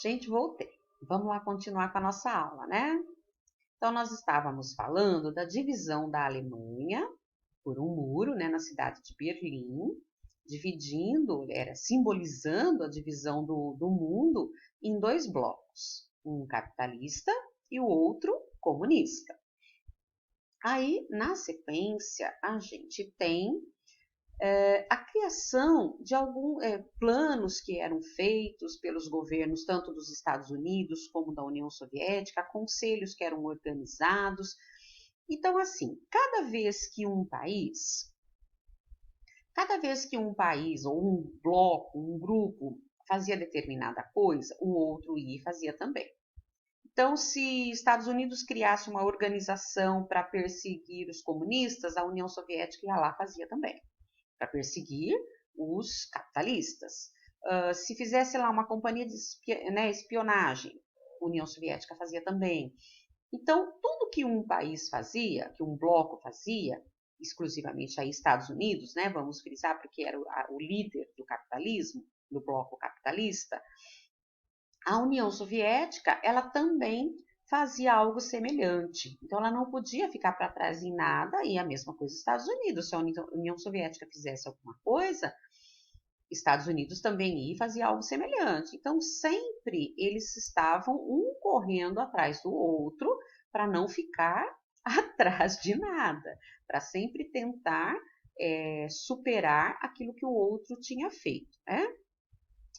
Gente, voltei. Vamos lá continuar com a nossa aula, né? Então, nós estávamos falando da divisão da Alemanha por um muro, né, na cidade de Berlim, simbolizando a divisão do mundo em dois blocos, um capitalista e o outro comunista. Aí, na sequência, a gente tem a criação de alguns planos que eram feitos pelos governos, tanto dos Estados Unidos como da União Soviética, conselhos que eram organizados. Então, assim, cada vez que um país ou um bloco, um grupo fazia determinada coisa, o outro ia e fazia também. Então, se Estados Unidos criasse uma organização para perseguir os comunistas, a União Soviética ia lá e fazia também, para perseguir os capitalistas. Se fizesse lá uma companhia de espionagem, a União Soviética fazia também. Então, tudo que um país fazia, que um bloco fazia, exclusivamente aí Estados Unidos, né, vamos frisar porque era o líder do capitalismo, do bloco capitalista, a União Soviética, ela também fazia algo semelhante. Então, ela não podia ficar para trás em nada, e a mesma coisa dos Estados Unidos. Se a União Soviética fizesse alguma coisa, Estados Unidos também ia e fazia algo semelhante. Então, sempre eles estavam um correndo atrás do outro para não ficar atrás de nada, para sempre tentar superar aquilo que o outro tinha feito, né?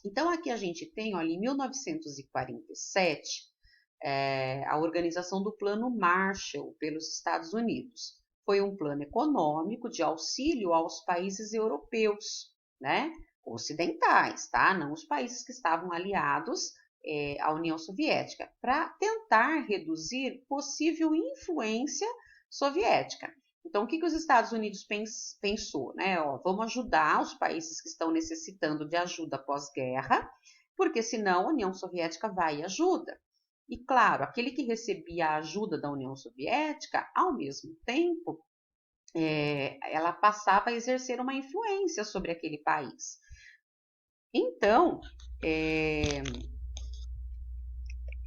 Então, aqui a gente tem, olha, em 1947, a organização do Plano Marshall pelos Estados Unidos. Foi um plano econômico de auxílio aos países europeus, né? Ocidentais, tá? Não os países que estavam aliados à União Soviética, para tentar reduzir possível influência soviética. Então, o que os Estados Unidos pensou? Né? Vamos ajudar os países que estão necessitando de ajuda pós-guerra, porque senão a União Soviética vai e ajuda. E, claro, aquele que recebia a ajuda da União Soviética, ao mesmo tempo, ela passava a exercer uma influência sobre aquele país. Então,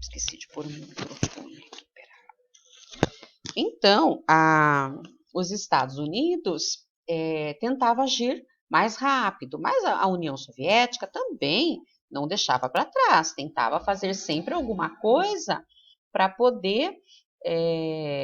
esqueci de pôr o microfone aqui, Então, os Estados Unidos tentavam agir mais rápido, mas a União Soviética também não deixava para trás, tentava fazer sempre alguma coisa para poder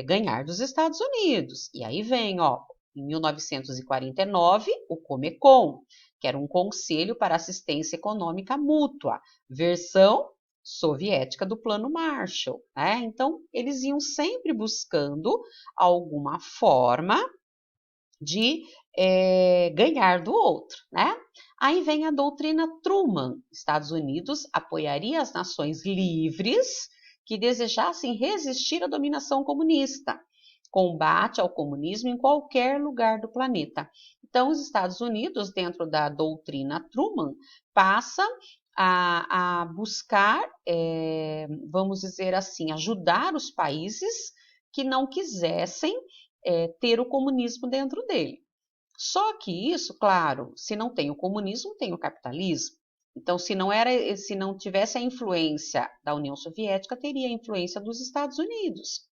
ganhar dos Estados Unidos. E aí vem, ó, em 1949, o Comecon, que era um Conselho para Assistência Econômica Mútua, versão soviética do Plano Marshall, né? Então, eles iam sempre buscando alguma forma de ganhar do outro, né? Aí vem a doutrina Truman. Estados Unidos apoiaria as nações livres que desejassem resistir à dominação comunista. Combate ao comunismo em qualquer lugar do planeta. Então, os Estados Unidos, dentro da doutrina Truman, passa a buscar, vamos dizer assim, ajudar os países que não quisessem ter o comunismo dentro dele. Só que isso, claro, se não tem o comunismo, tem o capitalismo. Então, se não tivesse a influência da União Soviética, teria a influência dos Estados Unidos.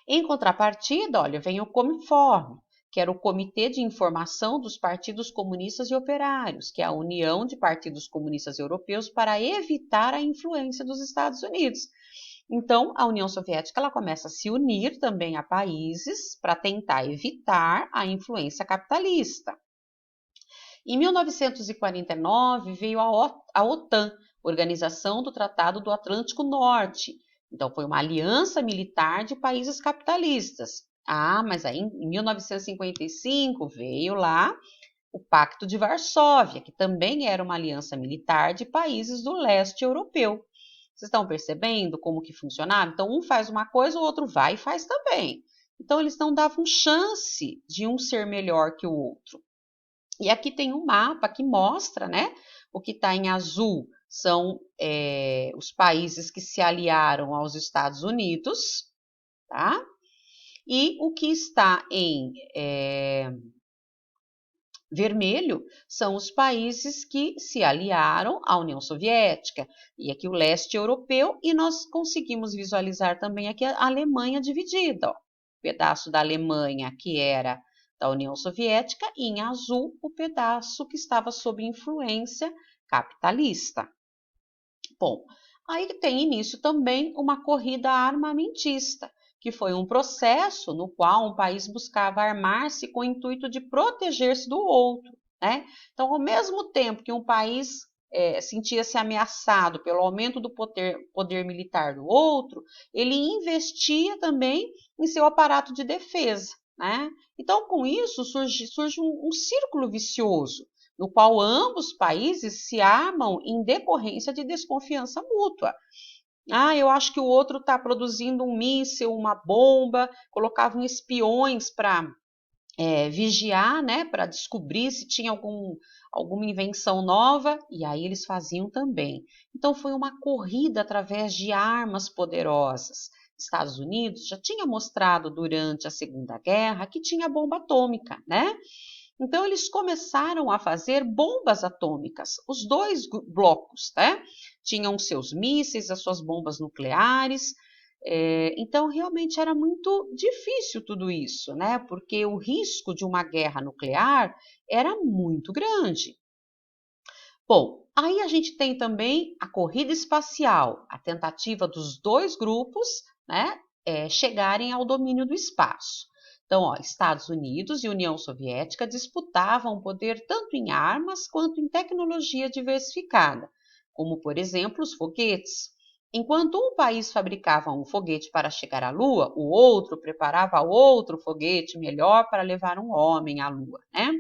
Em contrapartida, olha, vem o Cominform, que era o Comitê de Informação dos Partidos Comunistas e Operários, que é a união de partidos comunistas europeus para evitar a influência dos Estados Unidos. Então, a União Soviética ela começa a se unir também a países para tentar evitar a influência capitalista. Em 1949, veio a OTAN, Organização do Tratado do Atlântico Norte. Então, foi uma aliança militar de países capitalistas. Mas aí em 1955 veio lá o Pacto de Varsóvia, que também era uma aliança militar de países do leste europeu. Vocês estão percebendo como que funcionava? Então, um faz uma coisa, o outro vai e faz também. Então, eles não davam chance de um ser melhor que o outro. E aqui tem um mapa que mostra, né? O que está em azul são os países que se aliaram aos Estados Unidos, tá? E o que está em Vermelho são os países que se aliaram à União Soviética e aqui o leste europeu, e nós conseguimos visualizar também aqui a Alemanha dividida, ó. O pedaço da Alemanha que era da União Soviética e em azul o pedaço que estava sob influência capitalista. Bom, aí tem início também uma corrida armamentista, que foi um processo no qual um país buscava armar-se com o intuito de proteger-se do outro, né? Então, ao mesmo tempo que um país sentia-se ameaçado pelo aumento do poder militar do outro, ele investia também em seu aparato de defesa, né? Então, com isso, surge um círculo vicioso, no qual ambos os países se armam em decorrência de desconfiança mútua. Ah, eu acho que o outro está produzindo um míssil, uma bomba, colocavam espiões para vigiar, né, para descobrir se tinha alguma invenção nova, e aí eles faziam também. Então foi uma corrida através de armas poderosas. Estados Unidos já tinha mostrado durante a Segunda Guerra que tinha bomba atômica, né? Então eles começaram a fazer bombas atômicas, os dois blocos, né? Tinham seus mísseis, as suas bombas nucleares. Então realmente era muito difícil tudo isso, né? Porque o risco de uma guerra nuclear era muito grande. Bom, aí a gente tem também a corrida espacial, a tentativa dos dois grupos, né, chegarem ao domínio do espaço. Então, ó, Estados Unidos e União Soviética disputavam poder tanto em armas quanto em tecnologia diversificada, como, por exemplo, os foguetes. Enquanto um país fabricava um foguete para chegar à Lua, o outro preparava outro foguete melhor para levar um homem à Lua, né?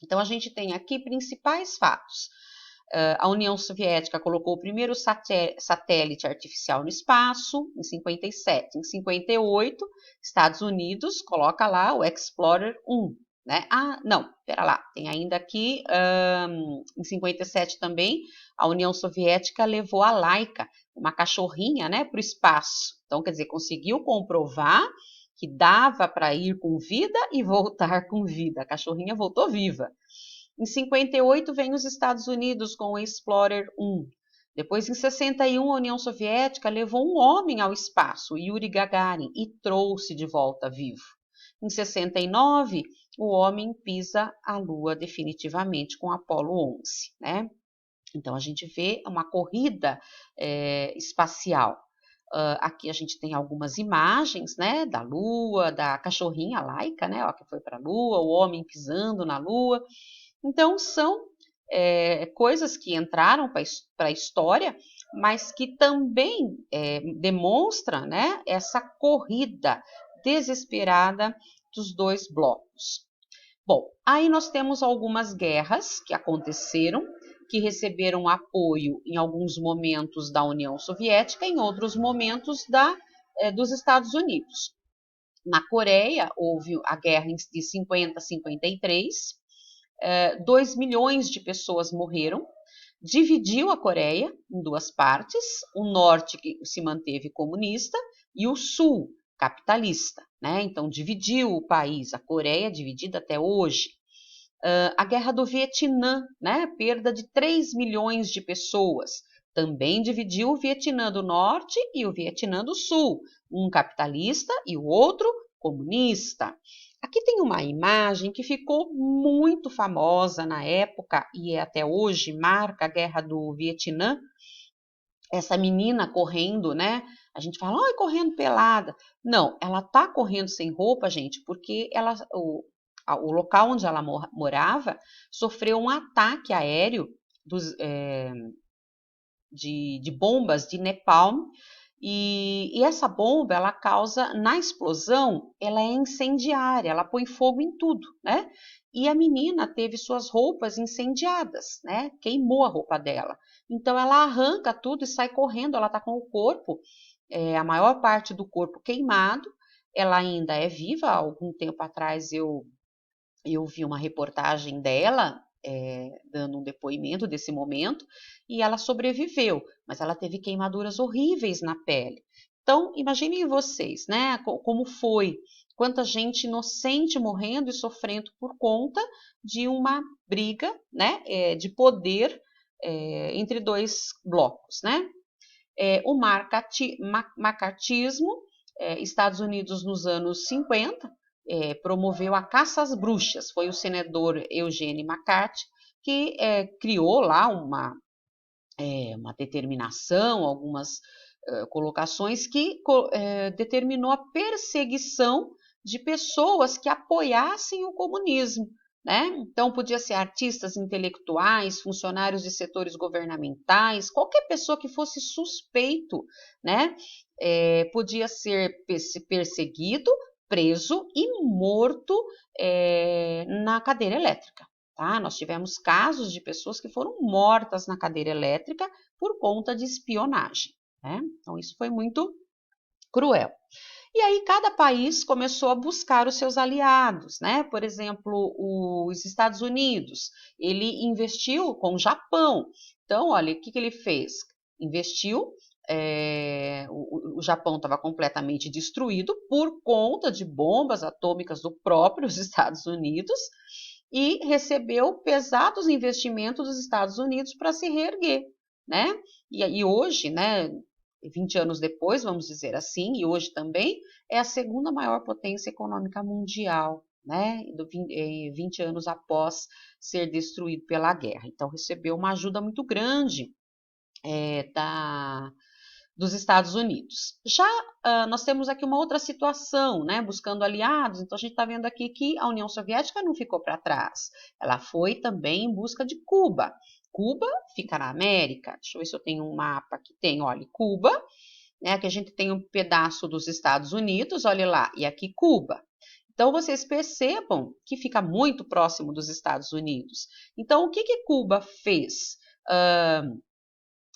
Então, a gente tem aqui principais fatos. A União Soviética colocou o primeiro satélite artificial no espaço, em 57. Em 58, Estados Unidos coloca lá o Explorer 1. Né? Ah, não, pera lá, tem ainda aqui, em 57 também, a União Soviética levou a Laika, uma cachorrinha, né, para o espaço. Então, quer dizer, conseguiu comprovar que dava para ir com vida e voltar com vida. A cachorrinha voltou viva. Em 58 vem os Estados Unidos com o Explorer 1. Depois, em 61, a União Soviética levou um homem ao espaço, Yuri Gagarin, e trouxe de volta vivo. Em 69, o homem pisa a Lua definitivamente com Apollo 11, né? Então, a gente vê uma corrida espacial. Aqui a gente tem algumas imagens, né, da Lua, da cachorrinha Laika, né, ó, que foi para a Lua, o homem pisando na Lua. Então, são coisas que entraram para a história, mas que também demonstram, né, essa corrida desesperada dos dois blocos. Bom, aí nós temos algumas guerras que aconteceram, que receberam apoio em alguns momentos da União Soviética, em outros momentos dos Estados Unidos. Na Coreia, houve a guerra de 50 a 53, 2 milhões de pessoas morreram, dividiu a Coreia em duas partes, o norte que se manteve comunista e o sul capitalista, né? Então dividiu o país, a Coreia é dividida até hoje. A guerra do Vietnã, né? Perda de 3 milhões de pessoas, também dividiu o Vietnã do Norte e o Vietnã do Sul, um capitalista e o outro comunista. Aqui tem uma imagem que ficou muito famosa na época e até hoje marca a guerra do Vietnã. Essa menina correndo, né? A gente fala, ai, correndo pelada. Não, ela tá correndo sem roupa, gente, porque o local onde ela morava sofreu um ataque aéreo de bombas de napalm. E essa bomba, ela causa, na explosão, ela é incendiária, ela põe fogo em tudo, né? E a menina teve suas roupas incendiadas, né? Queimou a roupa dela. Então ela arranca tudo e sai correndo, ela tá com o corpo, a maior parte do corpo queimado, ela ainda é viva. Há algum tempo atrás eu vi uma reportagem dela, dando um depoimento desse momento, e ela sobreviveu, mas ela teve queimaduras horríveis na pele. Então, imaginem vocês, né, como foi, quanta gente inocente morrendo e sofrendo por conta de uma briga, né, de poder entre dois blocos, né? O macartismo, Estados Unidos nos anos 50, promoveu a caça às bruxas. Foi o senador Eugene McCarthy que criou lá uma determinação, algumas colocações que determinou a perseguição de pessoas que apoiassem o comunismo. Né? Então, podia ser artistas intelectuais, funcionários de setores governamentais, qualquer pessoa que fosse suspeito, né? Podia ser perseguido, preso e morto na cadeira elétrica. Tá? Nós tivemos casos de pessoas que foram mortas na cadeira elétrica por conta de espionagem. Né? Então, isso foi muito cruel. E aí cada país começou a buscar os seus aliados, né? Por exemplo, os Estados Unidos, ele investiu com o Japão. Então, olha, o que ele fez? Investiu, o Japão estava completamente destruído por conta de bombas atômicas do próprios Estados Unidos e recebeu pesados investimentos dos Estados Unidos para se reerguer, né? E hoje, né, 20 anos depois, vamos dizer assim, e hoje também, é a segunda maior potência econômica mundial, né? 20 anos após ser destruído pela guerra. Então, recebeu uma ajuda muito grande dos Estados Unidos. Já nós temos aqui uma outra situação, né? Buscando aliados, então a gente está vendo aqui que a União Soviética não ficou para trás, ela foi também em busca de Cuba. Cuba fica na América, deixa eu ver se eu tenho um mapa que tem, olha, Cuba, né? Aqui a gente tem um pedaço dos Estados Unidos, olha lá, e aqui Cuba. Então, vocês percebam que fica muito próximo dos Estados Unidos. Então, o que Cuba fez?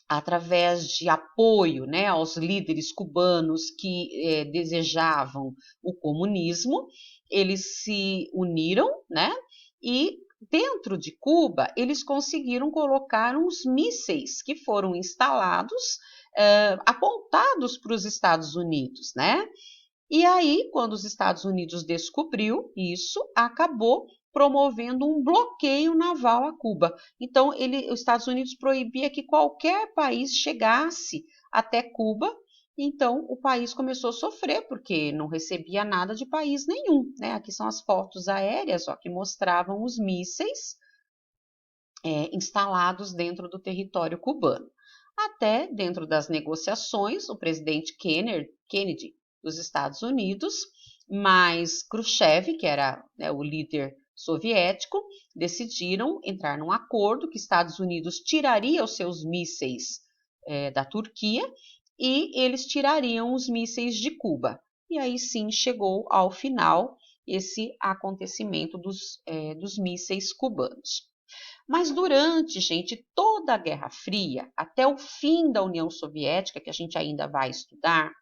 Através de apoio, né, aos líderes cubanos que desejavam o comunismo, eles se uniram, né, e dentro de Cuba eles conseguiram colocar uns mísseis que foram instalados, apontados para os Estados Unidos, né? E aí, quando os Estados Unidos descobriu isso, acabou promovendo um bloqueio naval a Cuba. Então, os Estados Unidos proibia que qualquer país chegasse até Cuba. Então, o país começou a sofrer, porque não recebia nada de país nenhum. Né? Aqui são as fotos aéreas que mostravam os mísseis instalados dentro do território cubano. Até dentro das negociações, o presidente Kennedy dos Estados Unidos, mais Khrushchev, que era o líder soviético, decidiram entrar num acordo que Estados Unidos tiraria os seus mísseis da Turquia e eles tirariam os mísseis de Cuba. E aí sim chegou ao final esse acontecimento dos mísseis cubanos. Mas durante, gente, toda a Guerra Fria, até o fim da União Soviética, que a gente ainda vai estudar,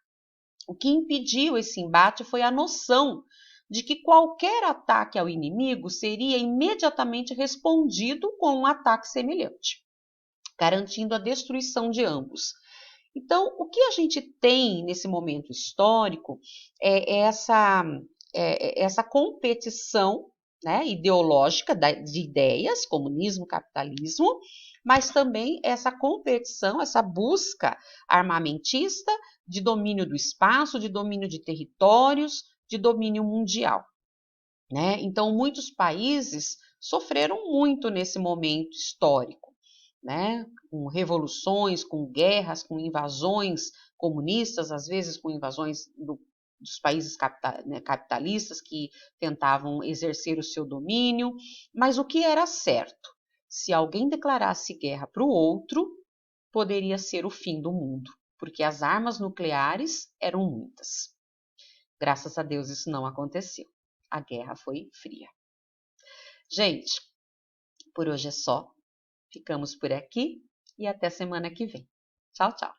o que impediu esse embate foi a noção de que qualquer ataque ao inimigo seria imediatamente respondido com um ataque semelhante, garantindo a destruição de ambos. Então, o que a gente tem nesse momento histórico é essa competição, né, ideológica de ideias, comunismo, capitalismo, mas também essa competição, essa busca armamentista de domínio do espaço, de domínio de territórios, de domínio mundial. Né? Então, muitos países sofreram muito nesse momento histórico, né? Com revoluções, com guerras, com invasões comunistas, às vezes com invasões dos países capitalistas que tentavam exercer o seu domínio. Mas o que era certo? Se alguém declarasse guerra para o outro, poderia ser o fim do mundo, porque as armas nucleares eram muitas. Graças a Deus isso não aconteceu. A guerra foi fria. Gente, por hoje é só. Ficamos por aqui e até semana que vem. Tchau, tchau.